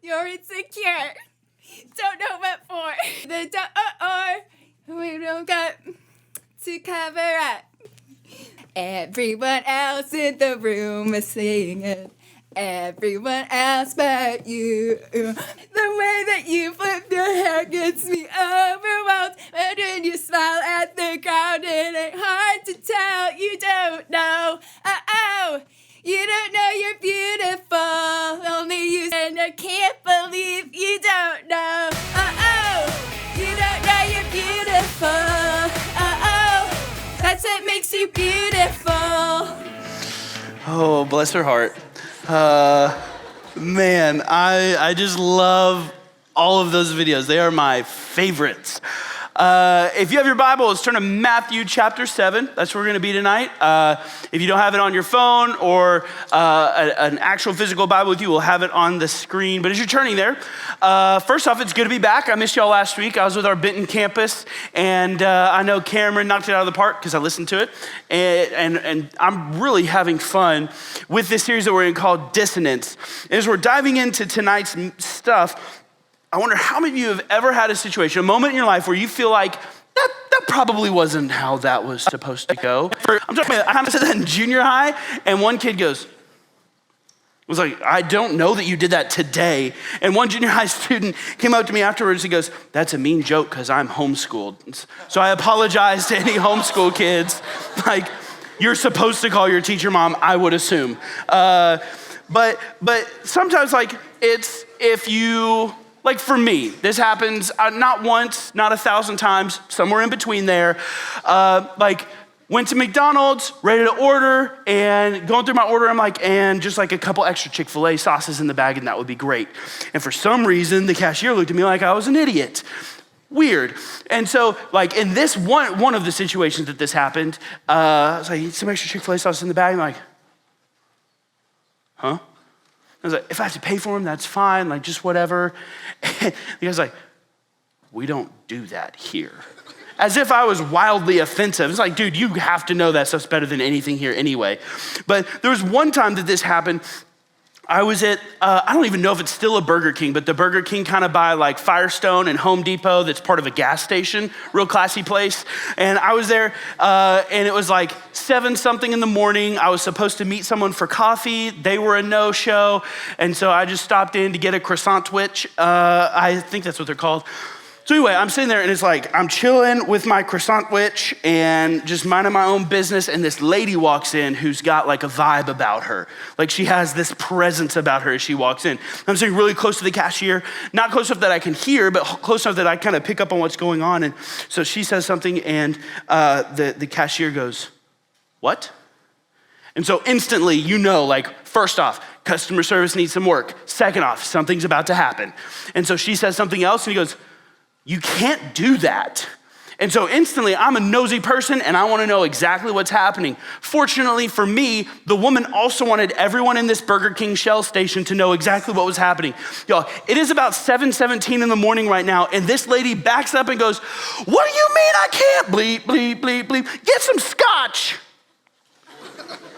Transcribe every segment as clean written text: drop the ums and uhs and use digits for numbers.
You're insecure. Don't know what for. The we don't got to cover up. Everyone else in the room is singing. Everyone else but you. The way that you flip your hair gets me overwhelmed. But when you smile at the ground, it ain't hard to tell. You don't know. You don't know you're beautiful. Only you and I can't believe you don't know. You don't know you're beautiful. That's what makes you beautiful. Oh, bless her heart. Man, I just love all of those videos. They are my favorites. If you have your Bible, let's turn to Matthew chapter 7. That's where we're going to be tonight. If you don't have it on your phone or an actual physical Bible with you, we'll have it on the screen. But as you're turning there, first off, it's good to be back. I missed y'all last week. I was with our Benton campus, and I know Cameron knocked it out of the park because I listened to it. And I'm really having fun with this series that we're going to call Dissonance. And as we're diving into tonight's stuff, I wonder how many of you have ever had a situation, a moment in your life where you feel like that probably wasn't how that was supposed to go. I'm talking about, I kind of said that in junior high, and one kid was like, I don't know that you did that today. And one junior high student came up to me afterwards, he goes, that's a mean joke because I'm homeschooled. So I apologize to any homeschool kids. Like, you're supposed to call your teacher mom, I would assume. But sometimes it's if you, like for me, this happens not once, not 1,000 times, somewhere in between there. Went to McDonald's, ready to order, and going through my order, I'm like, and just like a couple extra Chick-fil-A sauces in the bag, and that would be great. And for some reason, the cashier looked at me like I was an idiot. Weird. And so, in this one of the situations that this happened, I was like, some extra Chick-fil-A sauces in the bag. I'm like, huh? I was like, if I have to pay for them, that's fine, just whatever. And the guy's like, we don't do that here. As if I was wildly offensive. It's like, dude, you have to know that stuff's better than anything here anyway. But there was one time that this happened. I was at, I don't even know if it's still a Burger King, but the Burger King kind of by Firestone and Home Depot that's part of a gas station, real classy place. And I was there, and it was 7 something in the morning. I was supposed to meet someone for coffee. They were a no-show. And so I just stopped in to get a croissant twitch. I think that's what they're called. So anyway, I'm sitting there and it's I'm chilling with my croissant witch and just minding my own business, and this lady walks in who's got a vibe about her. She has this presence about her as she walks in. I'm sitting really close to the cashier, not close enough that I can hear, but close enough that I kind of pick up on what's going on. And so she says something and the cashier goes, what? And so instantly, first off, customer service needs some work. Second off, something's about to happen. And so she says something else and he goes, you can't do that. And so instantly, I'm a nosy person and I want to know exactly what's happening. Fortunately for me, the woman also wanted everyone in this Burger King Shell station to know exactly what was happening. Y'all, it is about 7:17 in the morning right now, and this lady backs up and goes, what do you mean I can't? Bleep, bleep, bleep, bleep. Get some scotch.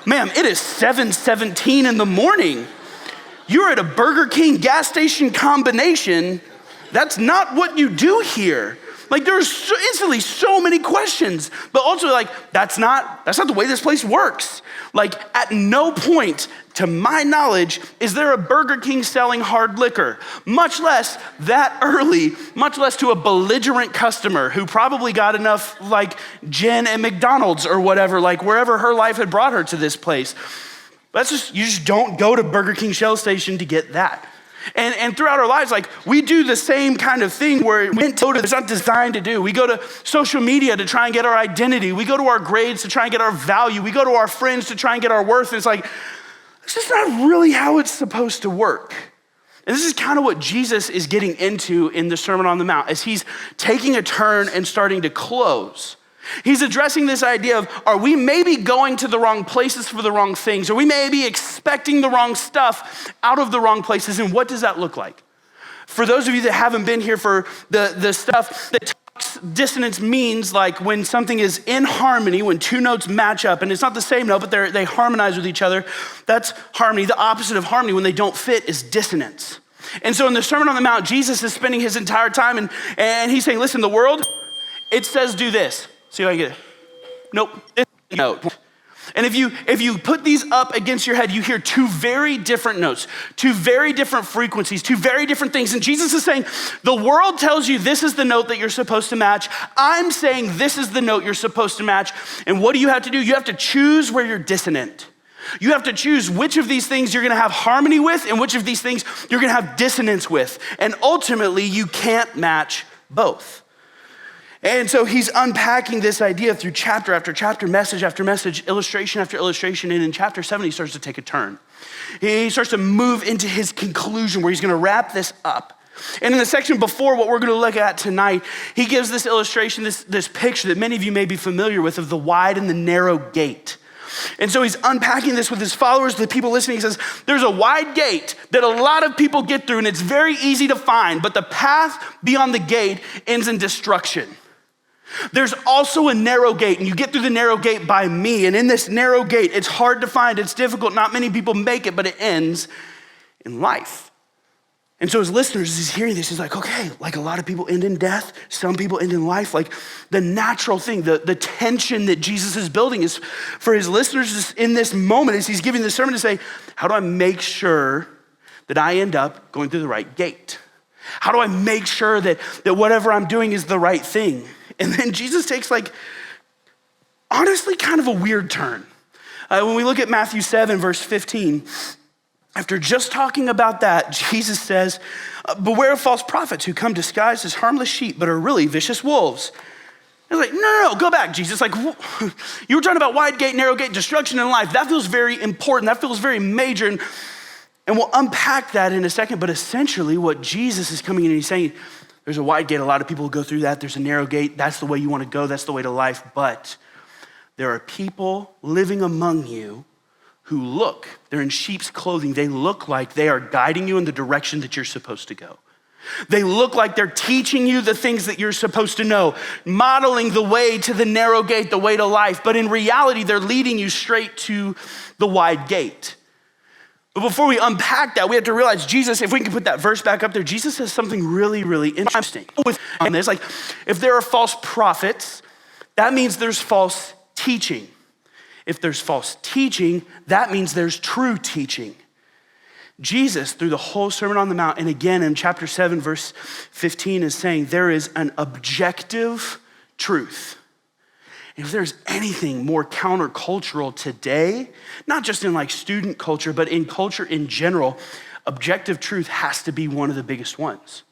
Ma'am, it is 7:17 in the morning. You're at a Burger King gas station combination. That's not what you do here. There's instantly so many questions, but also that's not the way this place works. At no point, to my knowledge, is there a Burger King selling hard liquor, much less that early, much less to a belligerent customer who probably got enough gin at McDonald's or whatever, wherever her life had brought her to this place. You just don't go to Burger King Shell Station to get that. And throughout our lives, we do the same kind of thing where it's not designed to do. We go to social media to try and get our identity. We go to our grades to try and get our value. We go to our friends to try and get our worth. And it's just not really how it's supposed to work. And this is kind of what Jesus is getting into in the Sermon on the Mount as he's taking a turn and starting to close. He's addressing this idea of, are we maybe going to the wrong places for the wrong things? Are we maybe expecting the wrong stuff out of the wrong places? And what does that look like? For those of you that haven't been here for the stuff that talks, dissonance means when something is in harmony, when two notes match up, and it's not the same note, but they harmonize with each other. That's harmony. The opposite of harmony, when they don't fit, is dissonance. And so in the Sermon on the Mount, Jesus is spending his entire time and he's saying, listen, the world, it says do this. See if I get it. Nope. Note. And if you put these up against your head, you hear two very different notes, two very different frequencies, two very different things. And Jesus is saying, the world tells you this is the note that you're supposed to match. I'm saying this is the note you're supposed to match. And what do you have to do? You have to choose where you're dissonant. You have to choose which of these things you're gonna have harmony with and which of these things you're gonna have dissonance with. And ultimately, you can't match both. And so he's unpacking this idea through chapter after chapter, message after message, illustration after illustration. And in chapter 7, he starts to take a turn. He starts to move into his conclusion where he's gonna wrap this up. And in the section before what we're gonna look at tonight, he gives this illustration, this picture that many of you may be familiar with of the wide and the narrow gate. And so he's unpacking this with his followers, the people listening. He says, there's a wide gate that a lot of people get through and it's very easy to find, but the path beyond the gate ends in destruction. There's also a narrow gate, and you get through the narrow gate by me. And in this narrow gate, it's hard to find, it's difficult, not many people make it, but it ends in life. And so as listeners, as he's hearing this, he's like, okay, like a lot of people end in death, some people end in life. Like the natural thing, the tension that Jesus is building is for his listeners in this moment as he's giving the sermon to say, how do I make sure that I end up going through the right gate? How do I make sure that whatever I'm doing is the right thing? And then Jesus takes honestly, kind of a weird turn. When we look at Matthew 7, verse 15, after just talking about that, Jesus says, beware of false prophets who come disguised as harmless sheep, but are really vicious wolves. It's like, no, go back, Jesus. Like, you were talking about wide gate, narrow gate, destruction in life. That feels very important. That feels very major. And we'll unpack that in a second. But essentially what Jesus is coming in and he's saying, there's a wide gate. A lot of people go through that. There's a narrow gate. That's the way you want to go. That's the way to life. But there are people living among you who they're in sheep's clothing. They look like they are guiding you in the direction that you're supposed to go. They look like they're teaching you the things that you're supposed to know, modeling the way to the narrow gate, the way to life. But in reality, they're leading you straight to the wide gate. But before we unpack that, we have to realize Jesus, if we can put that verse back up there, Jesus says something really, really interesting. On this, like if there are false prophets, that means there's false teaching. If there's false teaching, that means there's true teaching. Jesus, through the whole Sermon on the Mount, and again in chapter 7, verse 15, is saying there is an objective truth. If there's anything more countercultural today, not just in student culture, but in culture in general, objective truth has to be one of the biggest ones.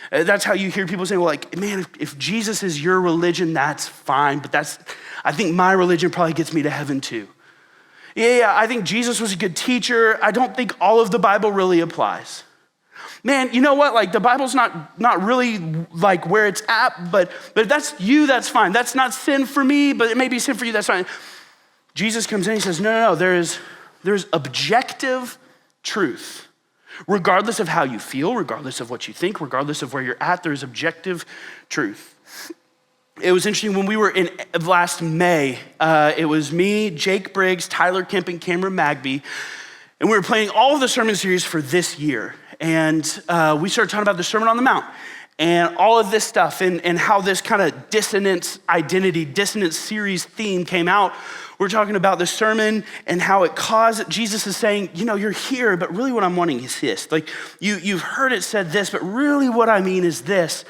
That's how you hear people saying, well, man, if Jesus is your religion, that's fine, but I think my religion probably gets me to heaven too. Yeah, I think Jesus was a good teacher. I don't think all of the Bible really applies. Man, you know what? The Bible's not really where it's at, but if that's you, that's fine. That's not sin for me, but it may be sin for you, that's fine. Jesus comes in, he says, no, there's objective truth. Regardless of how you feel, regardless of what you think, regardless of where you're at, there's objective truth. It was interesting when we were in last May, it was me, Jake Briggs, Tyler Kemp, and Cameron Magby, and we were planning all of the sermon series for this year. And we started talking about the Sermon on the Mount and all of this stuff and how this kind of dissonance series theme came out. We're talking about the sermon and how it caused, Jesus is saying, you're here, but really what I'm wanting is this. You've heard it said this, but really what I mean is this.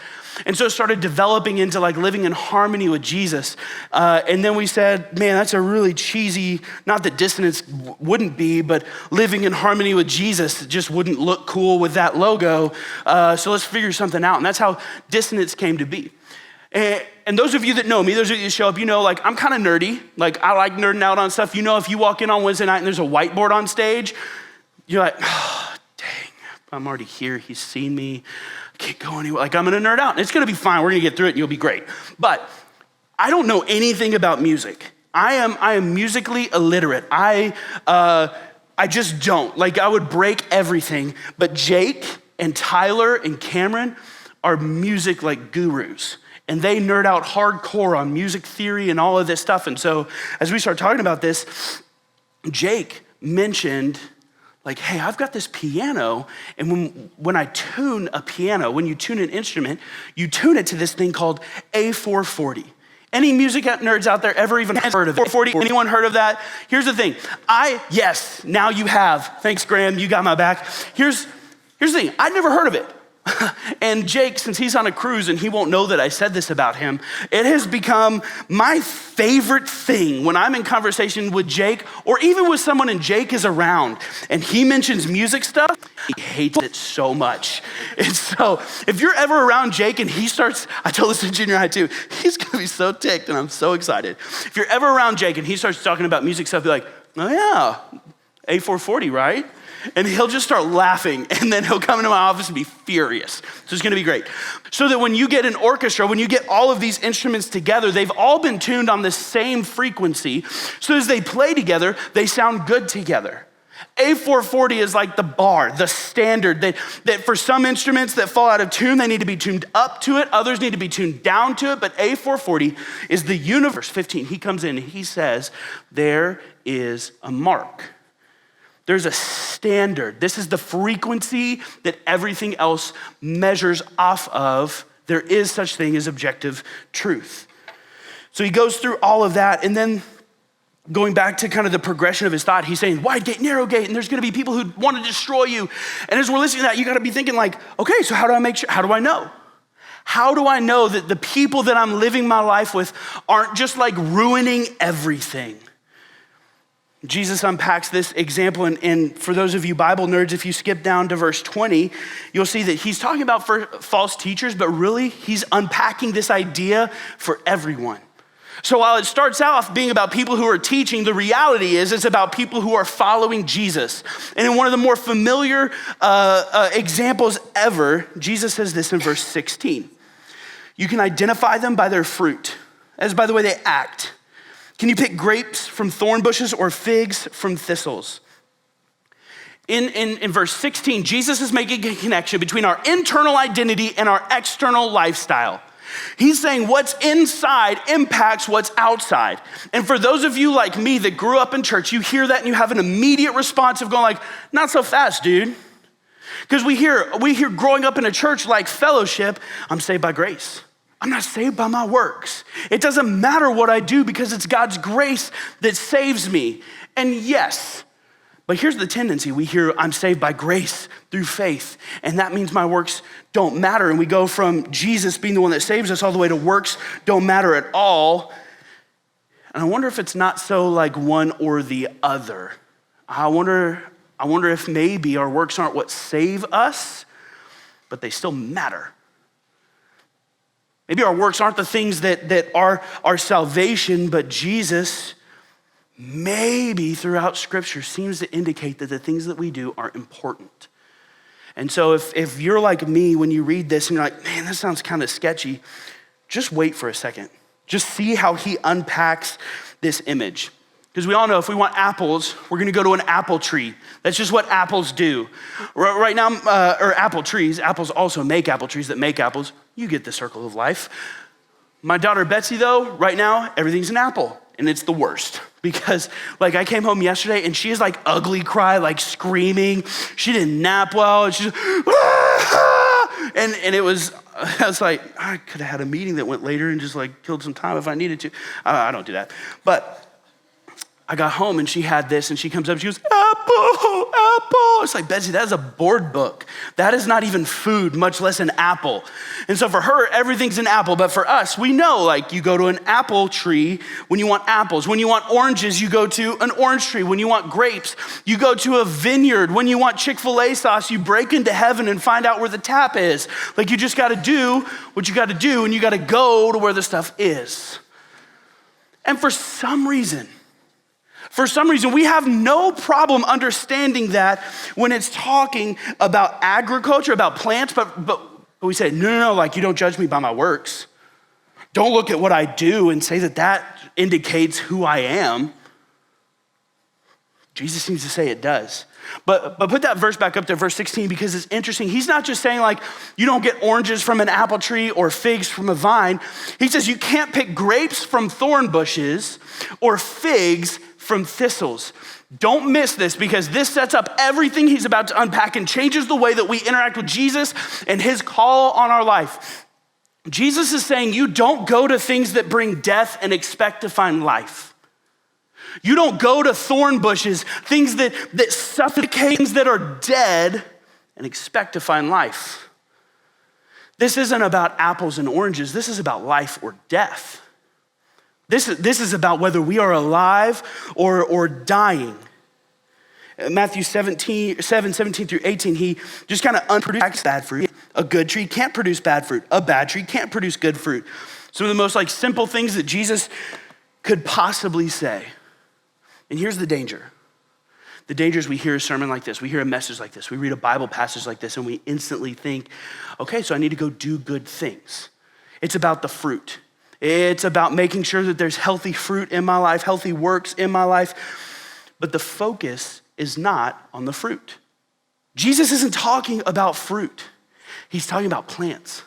And so it started developing into living in harmony with Jesus. And then we said, man, that's a really cheesy, not that dissonance wouldn't be, but living in harmony with Jesus just wouldn't look cool with that logo. So let's figure something out. And that's how dissonance came to be. And those of you that know me, those of you that show up, I'm kind of nerdy. I like nerding out on stuff. If you walk in on Wednesday night and there's a whiteboard on stage, you're like, oh, dang, I'm already here. He's seen me. I can't go anywhere. I'm gonna nerd out. And it's gonna be fine. We're gonna get through it and you'll be great. But I don't know anything about music. I am musically illiterate. I just don't. I would break everything. But Jake and Tyler and Cameron are music gurus. And they nerd out hardcore on music theory and all of this stuff. And so as we start talking about this, Jake mentioned Like, hey, I've got this piano, and when I tune a piano, when you tune an instrument, you tune it to this thing called A440. Any music nerds out there ever even heard of it? 440, anyone heard of that? Here's the thing, yes, now you have. Thanks, Graham, you got my back. Here's the thing, I'd never heard of it. And Jake, since he's on a cruise and he won't know that I said this about him, it has become my favorite thing when I'm in conversation with Jake, or even with someone and Jake is around and he mentions music stuff, he hates it so much. And so if you're ever around Jake and he starts, I told this in junior high too, he's gonna be so ticked and I'm so excited. If you're ever around Jake and he starts talking about music stuff, be like, oh yeah, A440, right? And he'll just start laughing, and then he'll come into my office and be furious. So it's gonna be great. So that when you get an orchestra, when you get all of these instruments together, they've all been tuned on the same frequency. So as they play together, they sound good together. A440 is like the bar, the standard, that for some instruments that fall out of tune, they need to be tuned up to it. Others need to be tuned down to it, but A440 is the universe. 15, he comes in and he says, there is a mark. There's a standard. This is the frequency that everything else measures off of. There is such thing as objective truth. So he goes through all of that, and then going back to kind of the progression of his thought, he's saying, wide gate, narrow gate, and there's gonna be people who want to destroy you. And as we're listening to that, you gotta be thinking like, okay, so how do I make sure, how do I know? How do I know that the people that I'm living my life with aren't just like ruining everything? Jesus unpacks this example, and for those of you Bible nerds, if you skip down to verse 20, you'll see that he's talking about for false teachers, but really he's unpacking this idea for everyone. So while it starts off being about people who are teaching, the reality is it's about people who are following Jesus. And in one of the more familiar examples ever, Jesus says this in verse 16. You can identify them by their fruit, as by the way they act. Can you pick grapes from thorn bushes or figs from thistles? In verse 16, Jesus is making a connection between our internal identity and our external lifestyle. He's saying what's inside impacts what's outside. And for those of you like me that grew up in church, you hear that and you have an immediate response of going like, not so fast, dude. Because we hear growing up in a church like fellowship, I'm saved by grace. I'm not saved by my works. It doesn't matter what I do because it's God's grace that saves me. And yes, but here's the tendency. We hear I'm saved by grace through faith, and that means my works don't matter. And we go from Jesus being the one that saves us all the way to works don't matter at all. And I wonder if it's not so like one or the other. I wonder if maybe our works aren't what save us, but they still matter. Maybe our works aren't the things that are our salvation, but Jesus, maybe throughout Scripture, seems to indicate that the things that we do are important. And so if you're like me, when you read this and you're like, man, this sounds kind of sketchy, just wait for a second. Just see how he unpacks this image. Because we all know if we want apples, we're gonna go to an apple tree. That's just what apples do. Right now, or apple trees, apples also make apple trees that make apples. You get the circle of life. My daughter Betsy though, right now, everything's an apple. And it's the worst because like I came home yesterday and she is like ugly cry, like screaming. She didn't nap well. And she's and it was, I was like, I could have had a meeting that went later and just like killed some time if I needed to. I don't do that. But I got home and she had this and she comes up, she goes, apple. It's like, Betsy, that is a board book. That is not even food, much less an apple. And so for her, everything's an apple. But for us, we know like you go to an apple tree when you want apples. When you want oranges, you go to an orange tree. When you want grapes, you go to a vineyard. When you want Chick-fil-A sauce, you break into heaven and find out where the tap is. Like you just gotta do what you gotta do and you gotta go to where the stuff is. And for some reason, we have no problem understanding that when it's talking about agriculture, about plants, but we say, no, like you don't judge me by my works. Don't look at what I do and say that indicates who I am. Jesus seems to say it does. But put that verse back up to verse 16 because it's interesting. He's not just saying like, you don't get oranges from an apple tree or figs from a vine. He says you can't pick grapes from thorn bushes or figs from thistles. Don't miss this because this sets up everything he's about to unpack and changes the way that we interact with Jesus and his call on our life. Jesus is saying you don't go to things that bring death and expect to find life. You don't go to thorn bushes, things that suffocate, things that are dead, and expect to find life. This isn't about apples and oranges. This is about life or death. This is about whether we are alive or dying. Matthew 7:17 through 18, he just kind of unproduced bad fruit. A good tree can't produce bad fruit. A bad tree can't produce good fruit. Some of the most simple things that Jesus could possibly say. And here's the danger. The danger is we hear a sermon like this, we hear a message like this, we read a Bible passage like this, and we instantly think, okay, so I need to go do good things. It's about the fruit. It's about making sure that there's healthy fruit in my life, healthy works in my life. But the focus is not on the fruit. Jesus isn't talking about fruit. He's talking about plants.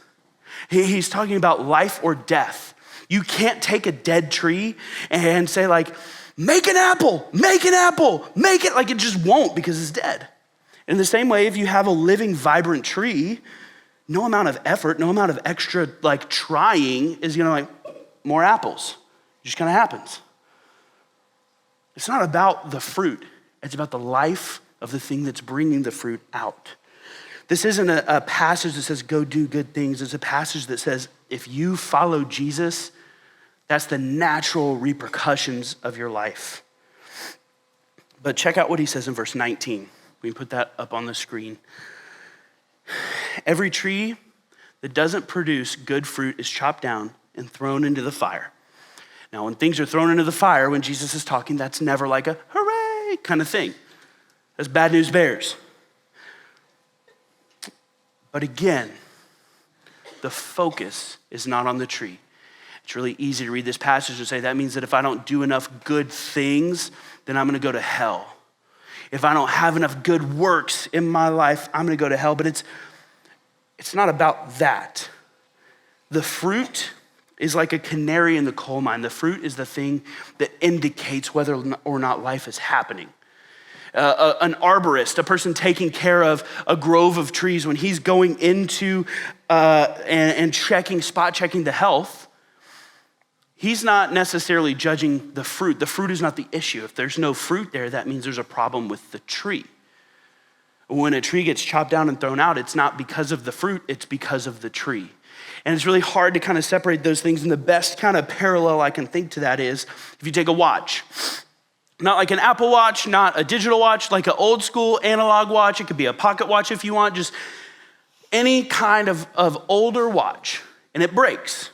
He's talking about life or death. You can't take a dead tree and say make an apple, make it. It just won't because it's dead. In the same way, if you have a living, vibrant tree, no amount of effort, no amount of extra trying is gonna more apples. It just kind of happens. It's not about the fruit. It's about the life of the thing that's bringing the fruit out. This isn't a passage that says go do good things. It's a passage that says if you follow Jesus, that's the natural repercussions of your life. But check out what he says in verse 19. We can put that up on the screen. Every tree that doesn't produce good fruit is chopped down and thrown into the fire. Now, when things are thrown into the fire, when Jesus is talking, that's never like a hooray kind of thing. That's bad news bears. But again, the focus is not on the tree. It's really easy to read this passage and say that means that if I don't do enough good things, then I'm gonna go to hell. If I don't have enough good works in my life, I'm gonna go to hell. But it's not about that. The fruit is like a canary in the coal mine. The fruit is the thing that indicates whether or not life is happening. An arborist, a person taking care of a grove of trees, when he's going into and spot checking the health, he's not necessarily judging the fruit. The fruit is not the issue. If there's no fruit there, that means there's a problem with the tree. When a tree gets chopped down and thrown out, it's not because of the fruit, it's because of the tree. And it's really hard to kind of separate those things. And the best kind of parallel I can think to that is if you take a watch, not like an Apple Watch, not a digital watch, like an old school analog watch. It could be a pocket watch if you want, just any kind of older watch, and it breaks.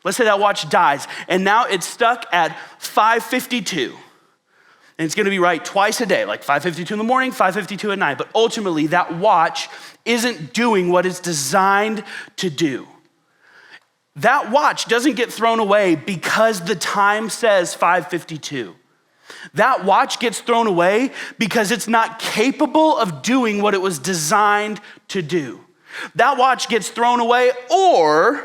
Let's say that watch dies, and now it's stuck at 5:52. And it's gonna be right twice a day, like 5:52 in the morning, 5:52 at night. But ultimately, that watch isn't doing what it's designed to do. That watch doesn't get thrown away because the time says 5:52. That watch gets thrown away because it's not capable of doing what it was designed to do. That watch gets thrown away, or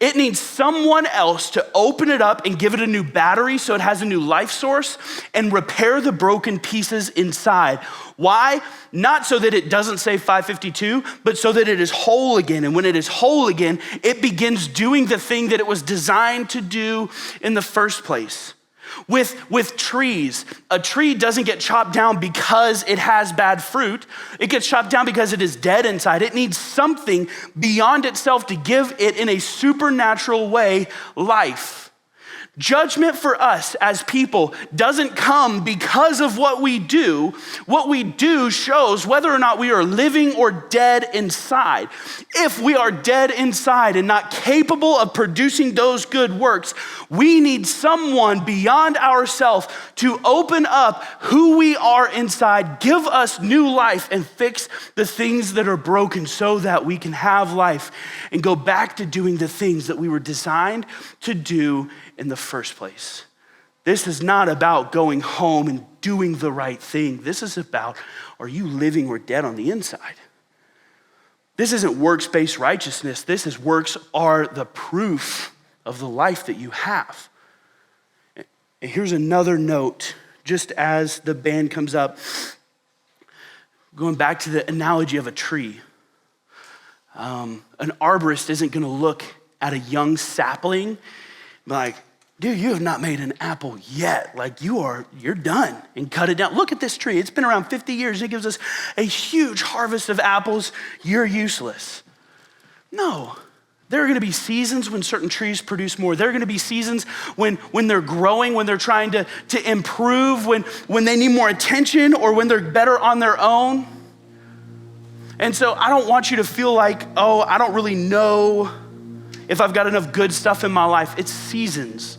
it needs someone else to open it up and give it a new battery so it has a new life source and repair the broken pieces inside. Why? Not so that it doesn't say 5:52, but so that it is whole again. And when it is whole again, it begins doing the thing that it was designed to do in the first place. With trees, a tree doesn't get chopped down because it has bad fruit. It gets chopped down because it is dead inside. It needs something beyond itself to give it in a supernatural way life. Judgment for us as people doesn't come because of what we do. What we do shows whether or not we are living or dead inside. If we are dead inside and not capable of producing those good works, we need someone beyond ourselves to open up who we are inside, give us new life, and fix the things that are broken so that we can have life and go back to doing the things that we were designed to do in the first place. This is not about going home and doing the right thing. This is about, are you living or dead on the inside? This isn't works-based righteousness. This is works are the proof of the life that you have. And here's another note just as the band comes up, going back to the analogy of a tree. An arborist isn't gonna look at a young sapling and be like, dude, you have not made an apple yet. Like you're done, and cut it down. Look at this tree. It's been around 50 years. It gives us a huge harvest of apples. You're useless. No, there are gonna be seasons when certain trees produce more. There are gonna be seasons when they're growing, when they're trying to improve, when they need more attention, or when they're better on their own. And so I don't want you to feel like, oh, I don't really know if I've got enough good stuff in my life. It's seasons.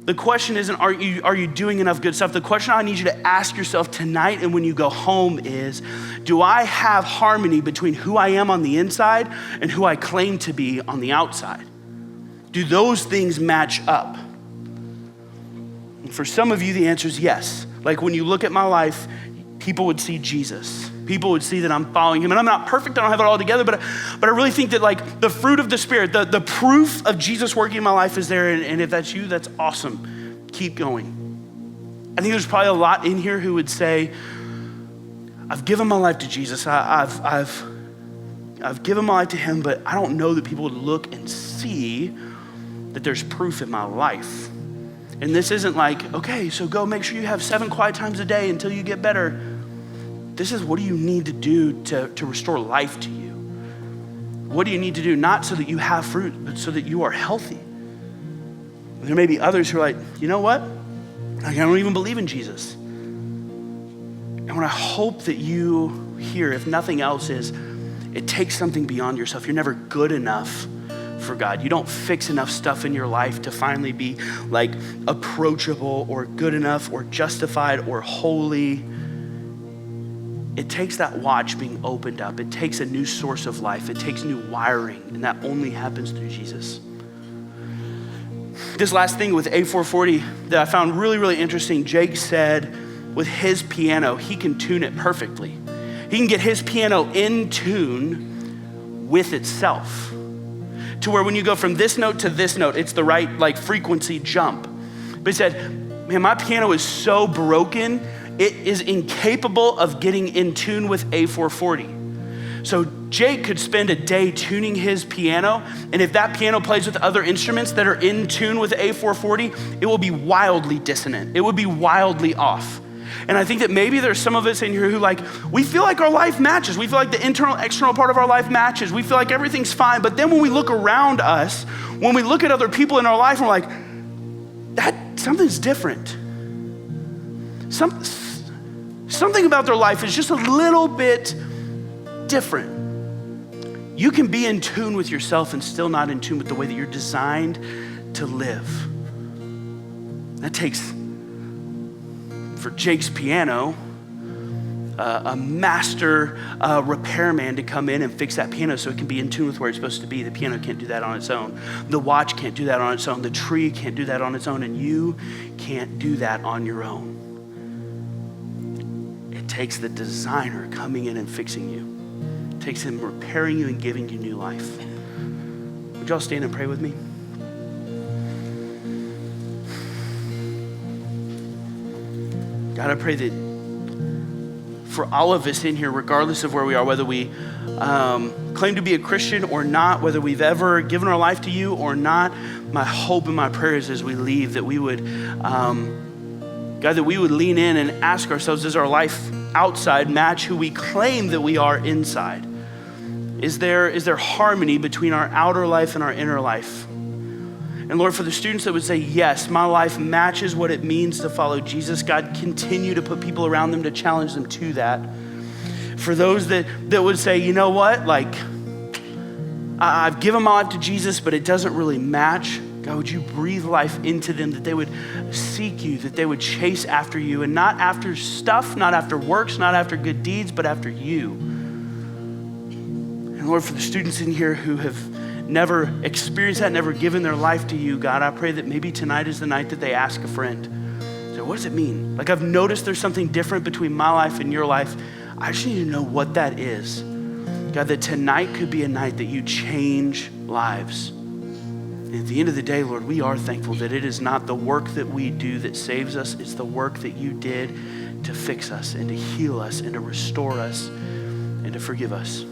The question isn't, are you doing enough good stuff? The question I need you to ask yourself tonight and when you go home is, do I have harmony between who I am on the inside and who I claim to be on the outside? Do those things match up? And for some of you, the answer is yes. Like when you look at my life, people would see Jesus. People would see that I'm following him. And I'm not perfect, I don't have it all together, but I really think that like the fruit of the Spirit, the proof of Jesus working in my life is there. And if that's you, that's awesome. Keep going. I think there's probably a lot in here who would say, I've given my life to Jesus. I've given my life to him, but I don't know that people would look and see that there's proof in my life. And this isn't like, okay, so go make sure you have 7 quiet times a day until you get better. This is, what do you need to do to restore life to you? What do you need to do? Not so that you have fruit, but so that you are healthy. There may be others who are like, you know what? I don't even believe in Jesus. And what I hope that you hear, if nothing else, is it takes something beyond yourself. You're never good enough for God. You don't fix enough stuff in your life to finally be like approachable or good enough or justified or holy. It takes that watch being opened up. It takes a new source of life. It takes new wiring, and that only happens through Jesus. This last thing with A440 that I found really, really interesting, Jake said with his piano, he can tune it perfectly. He can get his piano in tune with itself to where when you go from this note to this note, it's the right like frequency jump. But he said, man, my piano is so broken, it is incapable of getting in tune with A440. So Jake could spend a day tuning his piano, and if that piano plays with other instruments that are in tune with A440, it will be wildly dissonant. It would be wildly off. And I think that maybe there's some of us in here who like, we feel like our life matches. We feel like the internal, external part of our life matches. We feel like everything's fine. But then when we look around us, when we look at other people in our life, we're like, something's different. Something about their life is just a little bit different. You can be in tune with yourself and still not in tune with the way that you're designed to live. That takes, for Jake's piano, a master repairman to come in and fix that piano so it can be in tune with where it's supposed to be. The piano can't do that on its own. The watch can't do that on its own. The tree can't do that on its own, and you can't do that on your own. It takes the designer coming in and fixing you. It takes him repairing you and giving you new life. Would y'all stand and pray with me? God, I pray that for all of us in here, regardless of where we are, whether we claim to be a Christian or not, whether we've ever given our life to you or not, my hope and my prayer is as we leave that we would, God, that we would lean in and ask ourselves, does our life outside match who we claim that we are inside? Is there harmony between our outer life and our inner life? And Lord, for the students that would say, yes, my life matches what it means to follow Jesus, God, continue to put people around them to challenge them to that. For those that would say, you know what, like, I've given my life to Jesus, but it doesn't really match. God, would you breathe life into them, that they would seek you, that they would chase after you, and not after stuff, not after works, not after good deeds, but after you. And Lord, for the students in here who have never experienced that, never given their life to you, God, I pray that maybe tonight is the night that they ask a friend. So what does it mean? Like, I've noticed there's something different between my life and your life. I just need to know what that is. God, that tonight could be a night that you change lives. And at the end of the day, Lord, we are thankful that it is not the work that we do that saves us. It's the work that you did to fix us and to heal us and to restore us and to forgive us.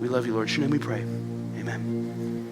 We love you, Lord. In your name we pray. Amen.